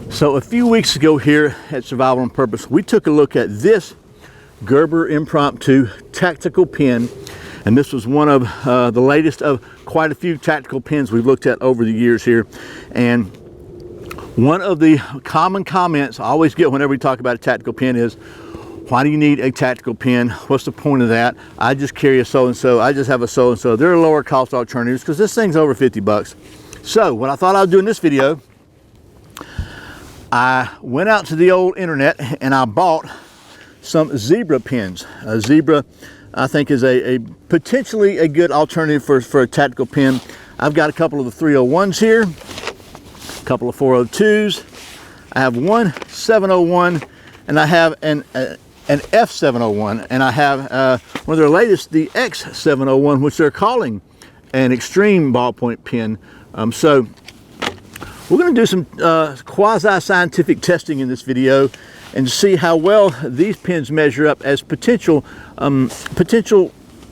So a few weeks ago here at Survival on Purpose, we took a look at this Gerber Impromptu tactical pin, and this was one of the latest of quite a few tactical pins we've looked at over the years here. And one of the common comments I always get whenever we talk about a tactical pin is, why do you need a tactical pin? What's the point of that? I just carry a so-and-so. I just have a so-and-so. There are lower cost alternatives because this thing's over 50 bucks. So what I thought I'd do in this video, I went out to the old internet and I bought some zebra pins. A zebra, I think, is a potentially a good alternative for a tactical pin. I've got a couple of the 301s here, a couple of 402s. I have one 701, and I have an F701, and I have one of their latest, the X701, which they're calling an extreme ballpoint pin. So we're going to do some quasi-scientific testing in this video and see how well these pins measure up as potential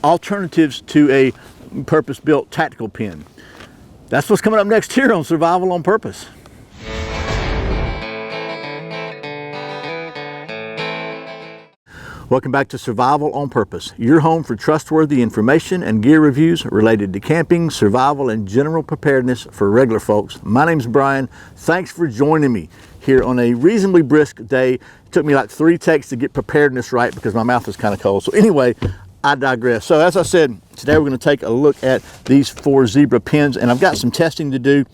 alternatives to a purpose-built tactical pin. That's what's coming up next here on Survival on Purpose. Welcome back to Survival on Purpose, your home for trustworthy information and gear reviews related to camping, survival, and general preparedness for regular folks. My name's Brian. Thanks for joining me here on a reasonably brisk day. It took me like 3 takes to get preparedness right because my mouth is kind of cold. So anyway, I digress. So as I said, today we're going to take a look at these 4 zebra pins, and I've got some testing to do,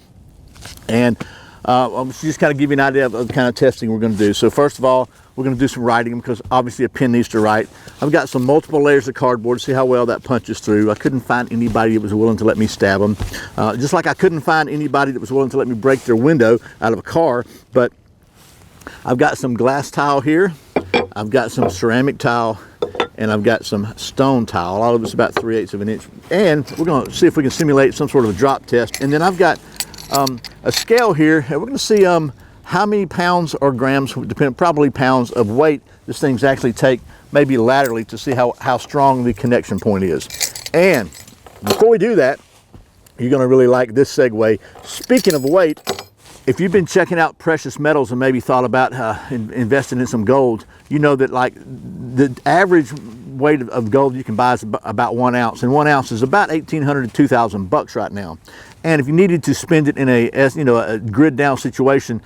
and I'll just kind of give you an idea of the kind of testing we're going to do. So first of all, we're going to do some writing because obviously a pin needs to write. I've got some multiple layers of cardboard to see how well that punches through. I couldn't find anybody that was willing to let me stab them. Just like I couldn't find anybody that was willing to let me break their window out of a car. But I've got some glass tile here. I've got some ceramic tile, and I've got some stone tile. All of it's about 3/8 of an inch. And we're going to see if we can simulate some sort of a drop test. And then I've got a scale here, and we're going to see how many pounds or grams, probably pounds of weight this thing's actually take, maybe laterally, to see how strong the connection point is. And before we do that, you're going to really like this segue. Speaking of weight, if you've been checking out precious metals and maybe thought about investing in some gold, you know that like the average weight of gold you can buy is about 1 ounce, and 1 ounce is about 1,800 to 2,000 bucks right now. And if you needed to spend it in a grid down situation,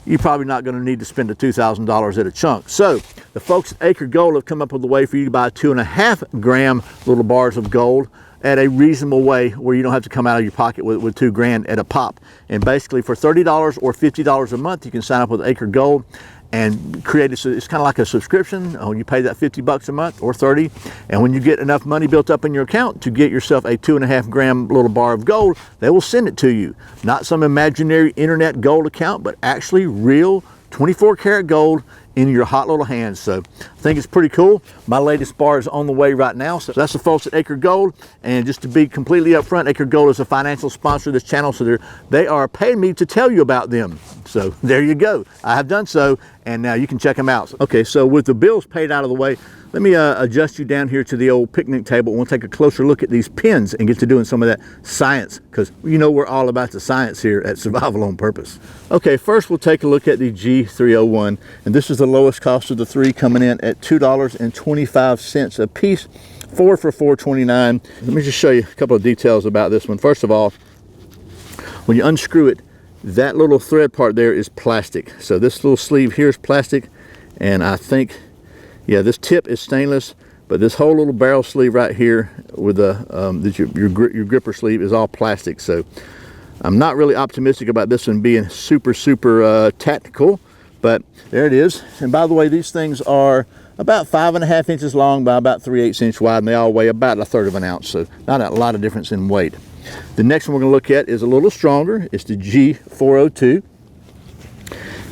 you're probably not going to need to spend the $2,000 at a chunk. So the folks at Acre Gold have come up with a way for you to buy 2.5 gram little bars of gold at a reasonable way where you don't have to come out of your pocket with $2 grand at a pop. And basically for $30 or $50 a month, you can sign up with Acre Gold and create it's kind of like a subscription. You pay that 50 bucks a month or 30, and when you get enough money built up in your account to get yourself a 2.5 gram little bar of gold, they will send it to you. Not some imaginary internet gold account, but actually real 24 karat gold in your hot little hands. So I think it's pretty cool. My latest bar is on the way right now. So that's the folks at Acre Gold. And just to be completely upfront, Acre Gold is a financial sponsor of this channel, so they are paying me to tell you about them. So there you go. I have done so, and now you can check them out. Okay, so with the bills paid out of the way, let me adjust you down here to the old picnic table. We'll take a closer look at these pins and get to doing some of that science, because you know we're all about the science here at Survival on Purpose. Okay, first we'll take a look at the G301, and this is the lowest cost of the 3, coming in at $2.25 a piece, 4 for $4.29. Let me just show you a couple of details about this one. First of all, when you unscrew it, that little thread part there is plastic. So this little sleeve here is plastic, and I think, yeah, this tip is stainless, but this whole little barrel sleeve right here with your gripper sleeve is all plastic. So I'm not really optimistic about this one being super tactical, but there it is. And by the way, these things are about 5.5 inches long by about 3/8 inch wide, and they all weigh about 1/3 of an ounce. So not a lot of difference in weight. The next one we're going to look at is a little stronger. It's the G402.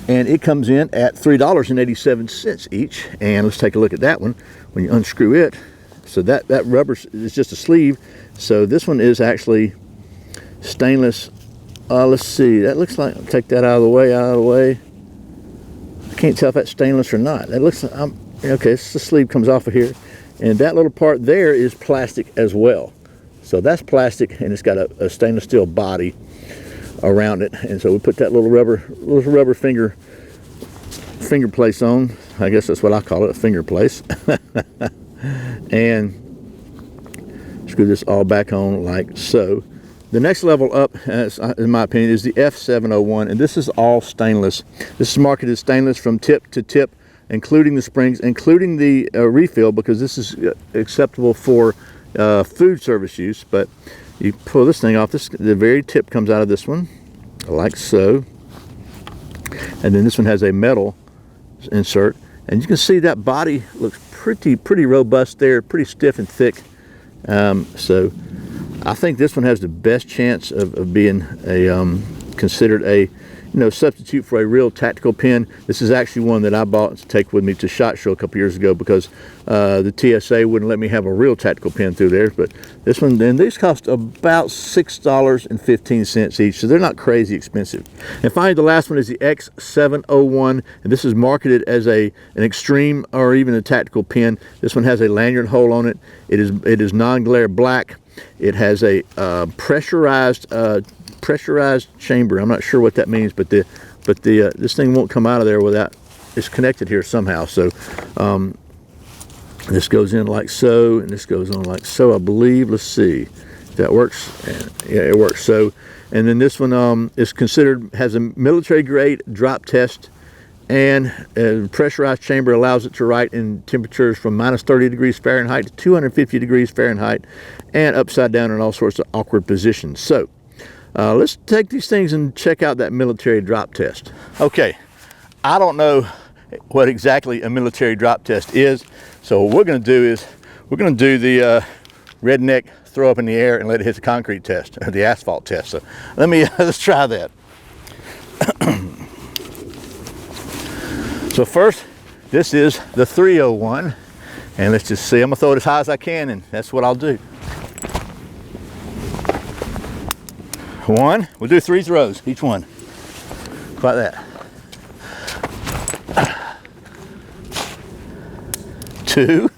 And it comes in at $3.87 each. And let's take a look at that one. When you unscrew it, so that rubber is just a sleeve. So this one is actually stainless. Let's see, that looks like, I'll take that out of the way. I can't tell if that's stainless or not. That looks like, okay, the sleeve comes off of here. And that little part there is plastic as well. So that's plastic, and it's got a stainless steel body. around it, and so we put that little rubber finger place on. I guess that's what I call it, a finger place. And screw this all back on like so. The next level up, in my opinion, is the F701, and this is all stainless. This is marketed stainless from tip to tip, including the springs, including the refill, because this is acceptable for food service use. But you pull this thing off, the very tip comes out of this one, like so. And then this one has a metal insert, and you can see that body looks pretty robust there, pretty stiff and thick. So I think this one has the best chance of being a considered a substitute for a real tactical pin. This is actually one that I bought to take with me to SHOT Show a couple years ago, because the TSA wouldn't let me have a real tactical pin through there. But this one, then these cost about $6.15 each, so they're not crazy expensive. And finally, the last one is the X701, and this is marketed as an extreme or even a tactical pin. This one has a lanyard hole on it. It is non-glare black. It has a pressurized chamber. I'm not sure what that means, but this thing won't come out of there without it's connected here somehow. So this goes in like so, and this goes on like so, I believe. Let's see if that works. And yeah, it works. So, and then this one is considered, has a military grade drop test, and a pressurized chamber allows it to write in temperatures from -30 degrees Fahrenheit to 250 degrees Fahrenheit, and upside down in all sorts of awkward positions. So let's take these things and check out that military drop test. Okay, I don't know what exactly a military drop test is, so what we're going to do is we're going to do the redneck throw up in the air and let it hit the concrete test, or the asphalt test. So let's try that. So first, this is the 301, and let's just see. I'm gonna throw it as high as I can, and that's what I'll do. One, we'll do 3 throws, each one, like that. 2.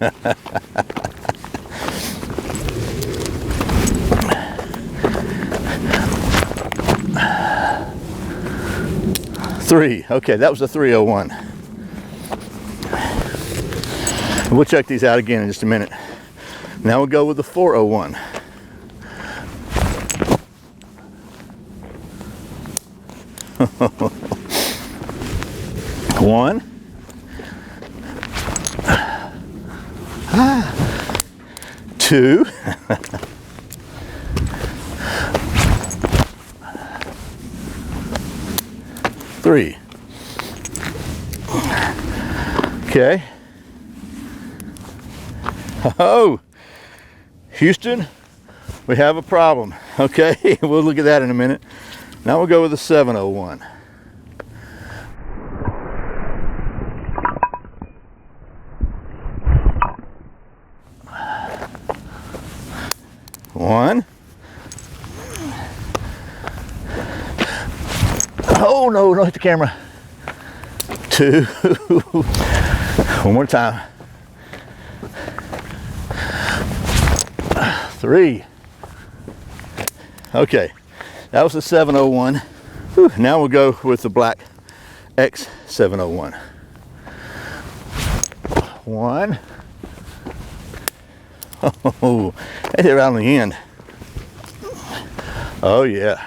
3. Okay, that was the 301. We'll check these out again in just a minute. Now we'll go with the 401. One. 2. 3. Okay. Oh, Houston, we have a problem. Okay, we'll look at that in a minute. Now we'll go with the 701. One. Oh no, don't hit the camera. 2. One more time. 3. Okay, that was the 701. Whew. Now we'll go with the black X701. 1. Oh, that hit right on the end. Oh yeah.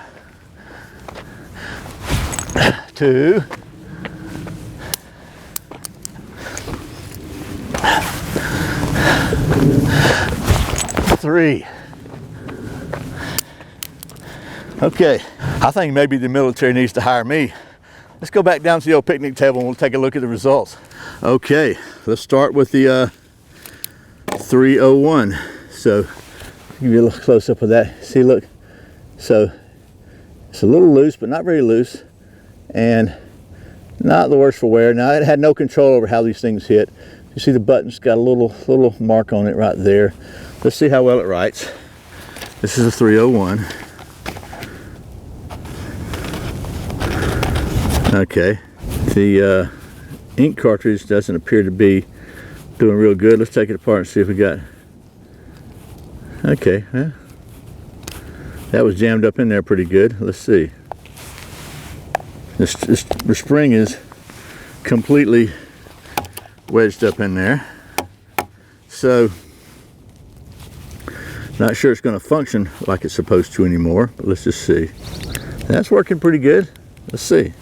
2. 3. Okay, I think maybe the military needs to hire me. Let's go back down to the old picnic table and we'll take a look at the results. Okay, let's start with the 301. So, give you a little close up of that. See, look. So, it's a little loose, but not very loose, and not the worst for wear. Now, it had no control over how these things hit. You see the button's got a little mark on it right there. Let's see how well it writes. This is a 301. Okay, the ink cartridge doesn't appear to be doing real good. Let's take it apart and see if we got. Okay, well, that was jammed up in there pretty good. Let's see. The spring is completely wedged up in there. So, not sure it's going to function like it's supposed to anymore, but let's just see. That's working pretty good. Let's see.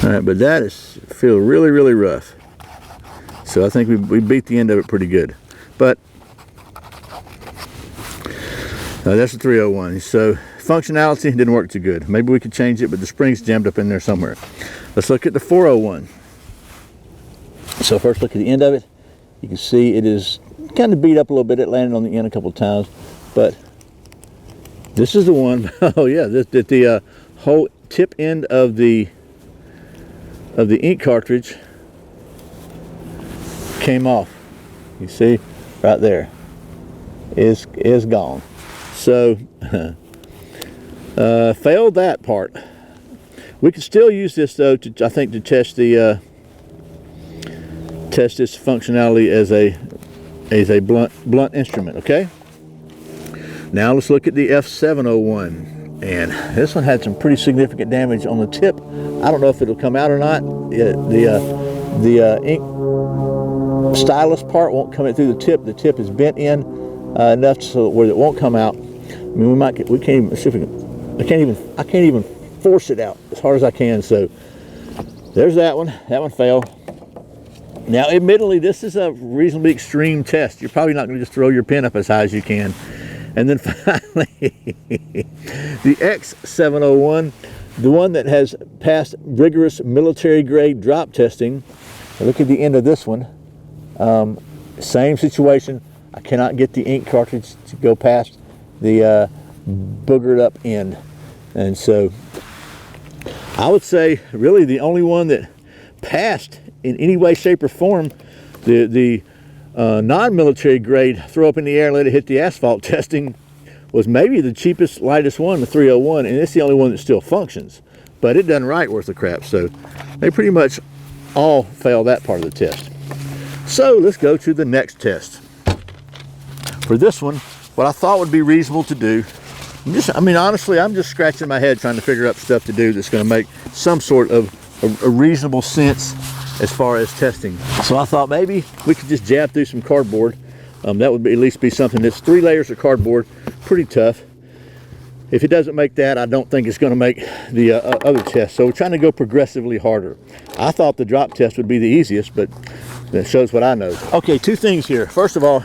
All right, but that feels really, really rough. So I think we beat the end of it pretty good. But that's the 301. So functionality didn't work too good. Maybe we could change it, but the spring's jammed up in there somewhere. Let's look at the 401. So first look at the end of it. You can see it is kind of beat up a little bit. It landed on the end a couple of times, but this is the one. Oh yeah, that the whole tip end of the ink cartridge came off. You see right there is gone. So failed that part. We could still use this though I think to test the test its functionality as a blunt instrument. Okay, now let's look at the F701, and this one had some pretty significant damage on the tip. I don't know if it'll come out or not. The ink stylus part won't come in through the tip. The tip is bent in enough so where it won't come out. I mean, we can't even see if we can. I can't even force it out as hard as I can. So there's that one. That one failed. Now, admittedly, this is a reasonably extreme test. You're probably not going to just throw your pen up as high as you can. And then finally, the X701, the one that has passed rigorous military-grade drop testing. Look at the end of this one. Same situation. I cannot get the ink cartridge to go past the boogered up end. And so I would say really the only one that passed in any way, shape, or form the non-military grade throw up in the air and let it hit the asphalt testing was maybe the cheapest, lightest one, the 301, and it's the only one that still functions, but it doesn't write worth a crap. So they pretty much all fail that part of the test. So let's go to the next test. For this one, what I thought would be reasonable to do, honestly, I'm just scratching my head trying to figure out stuff to do that's going to make some sort of a reasonable sense as far as testing. So I thought maybe we could just jab through some cardboard. That would at least be something. That's 3 layers of cardboard, pretty tough. If it doesn't make that, I don't think it's going to make the other test. So we're trying to go progressively harder. I thought the drop test would be the easiest, but that shows what I know. Okay, 2 things here. First of all,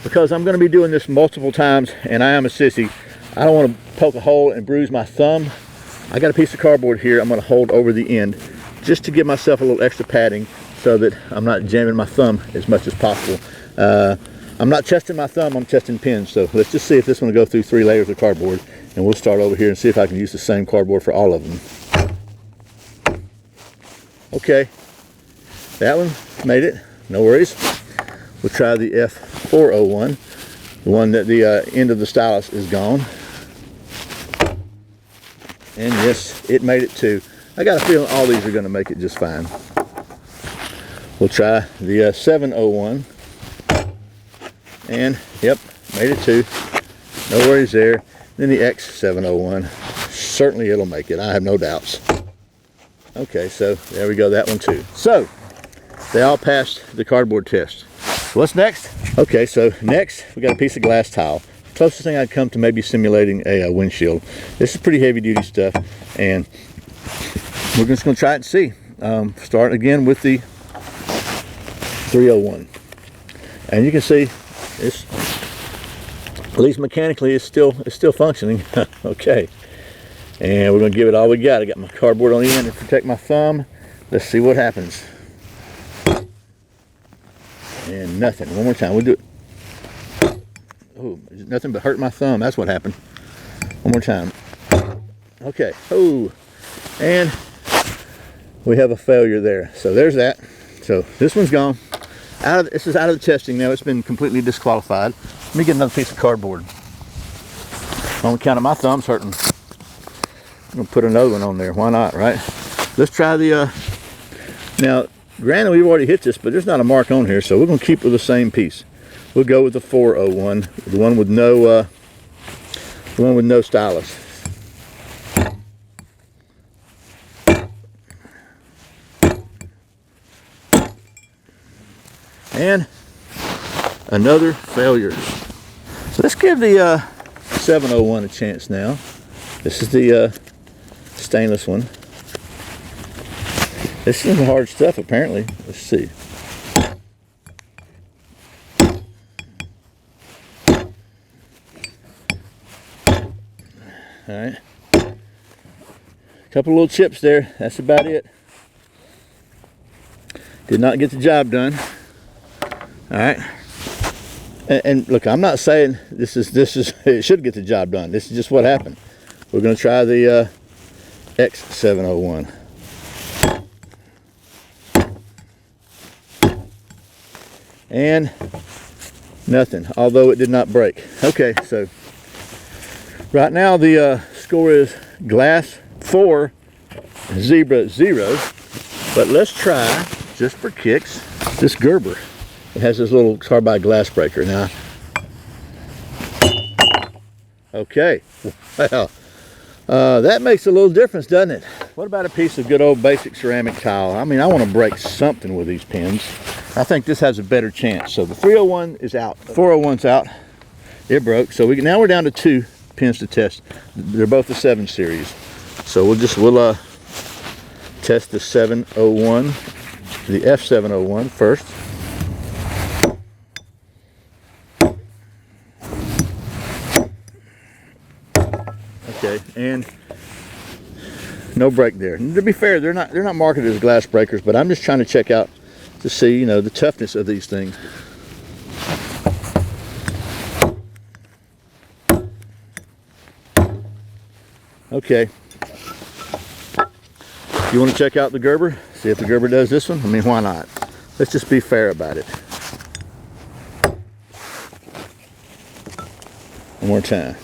because I'm going to be doing this multiple times and I am a sissy, I don't want to poke a hole and bruise my thumb. I got a piece of cardboard here I'm going to hold over the end just to give myself a little extra padding so that I'm not jamming my thumb as much as possible. I'm not testing my thumb, I'm testing pins. So let's just see if this one will go through 3 layers of cardboard, and we'll start over here and see if I can use the same cardboard for all of them. Okay, that one made it, no worries. We'll try the F401, the one that the end of the stylus is gone. And yes, it made it too. I got a feeling all these are going to make it just fine. We'll try the 701. And yep, made it too. No worries there. Then the X701. Certainly it'll make it. I have no doubts. Okay, so there we go, that one too. So they all passed the cardboard test. What's next? Okay, so next we got a piece of glass tile. Closest thing I'd come to maybe simulating a windshield. This is pretty heavy duty stuff, and we're just going to try it and see. Start again with the 301, and you can see it's, at least mechanically, it's still functioning. Okay, and we're going to give it all we got. I got my cardboard on the end to protect my thumb. Let's see what happens. And nothing. One more time. We'll do it. Oh, nothing but hurt my thumb. That's what happened. One more time. Okay. Oh, and we have a failure there. So there's that. So this one's gone. This is out of the testing now. It's been completely disqualified. Let me get another piece of cardboard. On account of my thumb's hurting, I'm gonna put another one on there. Why not, right? Let's try the. Now, granted, we've already hit this, but there's not a mark on here, so we're gonna keep with the same piece. We'll go with the 401, the one with no stylus. And another failure. So let's give the 701 a chance now. This is the stainless one. This is some hard stuff apparently. Let's see. All right. Couple little chips there. That's about it. Did not get the job done. All right. And look, I'm not saying this is it should get the job done. This is just what happened. We're going to try the X701. And nothing, although it did not break. Okay, so right now the score is glass 4, zebra 0. But let's try, just for kicks, this Gerber. It has this little carbide glass breaker. Now, okay, well, that makes a little difference, doesn't it? What about a piece of good old basic ceramic tile? I mean, I want to break something with these pins. I think this has a better chance. So the 301 is out, 401's out. It broke. So now we're down to 2 pins to test. They're both the 7 series. So we'll test the 701, the F701 first. Okay, and no break there. And to be fair, they're not marketed as glass breakers, but I'm just trying to check out to see, you know, the toughness of these things. Okay. You want to check out the Gerber? See if the Gerber does this one? I mean, why not? Let's just be fair about it. One more time.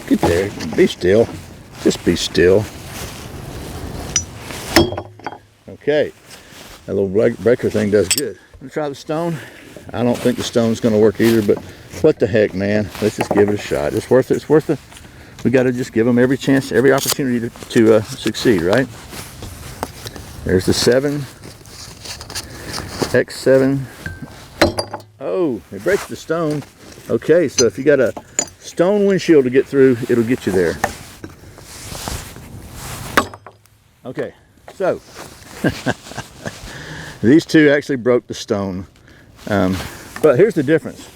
Get there. Be still. Just be still. Okay. That little breaker thing does good. I'm gonna try the stone. I don't think the stone's gonna work either, but what the heck, man? Let's just give it a shot. It's worth it. It's worth it. We got to just give them every chance, every opportunity to succeed, right? There's the 7, X7. Oh, it breaks the stone. Okay, so if you got a stone windshield to get through, it'll get you there. Okay, so these two actually broke the stone. But here's the difference.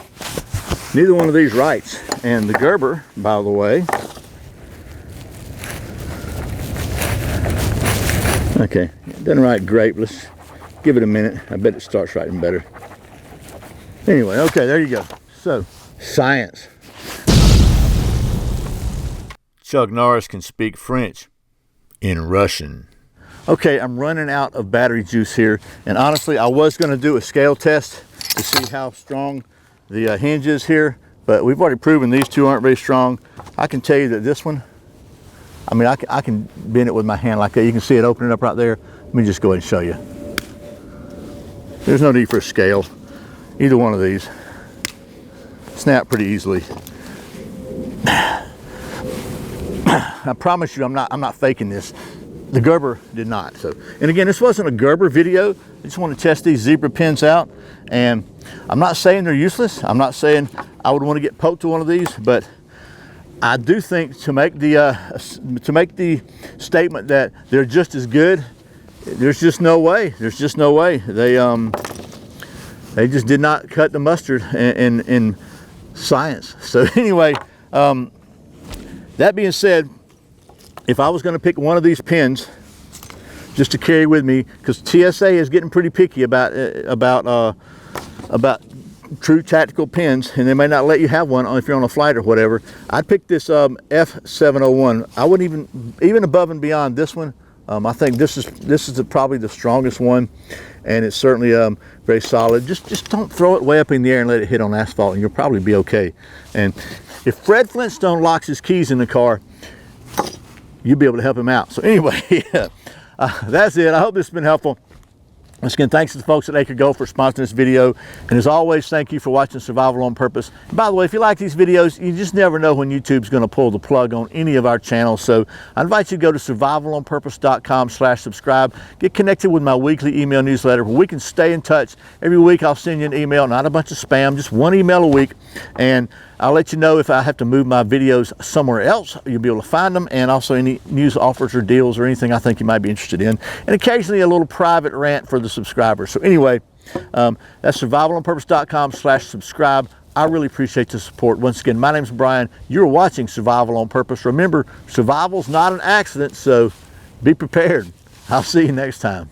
Neither one of these writes. And the Gerber, by the way, okay, it doesn't write great. Let's give it a minute. I bet it starts writing better. Anyway, okay, there you go. So, science. Chuck Norris can speak French in Russian. Okay, I'm running out of battery juice here, and honestly, I was going to do a scale test to see how strong the hinge is here, but we've already proven these two aren't very strong. I can tell you that this one, I mean, I can bend it with my hand like that. You can see it opening up right there. Let me just go ahead and show you. There's no need for a scale. Either one of these snap pretty easily. I promise you, I'm not faking this. The Gerber did not. So, and again, this wasn't a Gerber video. I just want to test these zebra pins out, and I'm not saying they're useless. I'm not saying I would want to get poked to one of these, but I do think to make the statement that they're just as good, there's just no way. There's just no way. They just did not cut the mustard in science. So anyway, that being said, if I was going to pick one of these pins just to carry with me, because TSA is getting pretty picky about true tactical pins, and they may not let you have one if you're on a flight or whatever, I'd pick this F701. I wouldn't even above and beyond this one. I think this is probably the strongest one, and it's certainly very solid. Just don't throw it way up in the air and let it hit on asphalt, and you'll probably be okay. And if Fred Flintstone locks his keys in the car, you'll be able to help him out. So anyway, that's it. I hope this has been helpful. Once again, thanks to the folks at Acre Gold for sponsoring this video. And as always, thank you for watching Survival on Purpose. And by the way, if you like these videos, you just never know when YouTube's going to pull the plug on any of our channels. So I invite you to go to survivalonpurpose.com/subscribe. Get connected with my weekly email newsletter where we can stay in touch. Every week I'll send you an email, not a bunch of spam, just one email a week. And I'll let you know if I have to move my videos somewhere else. You'll be able to find them, and also any news offers or deals or anything I think you might be interested in. And occasionally a little private rant for the subscribers. So anyway, that's survivalonpurpose.com/subscribe. I really appreciate the support. Once again, my name's Brian. You're watching Survival on Purpose. Remember, survival's not an accident, so be prepared. I'll see you next time.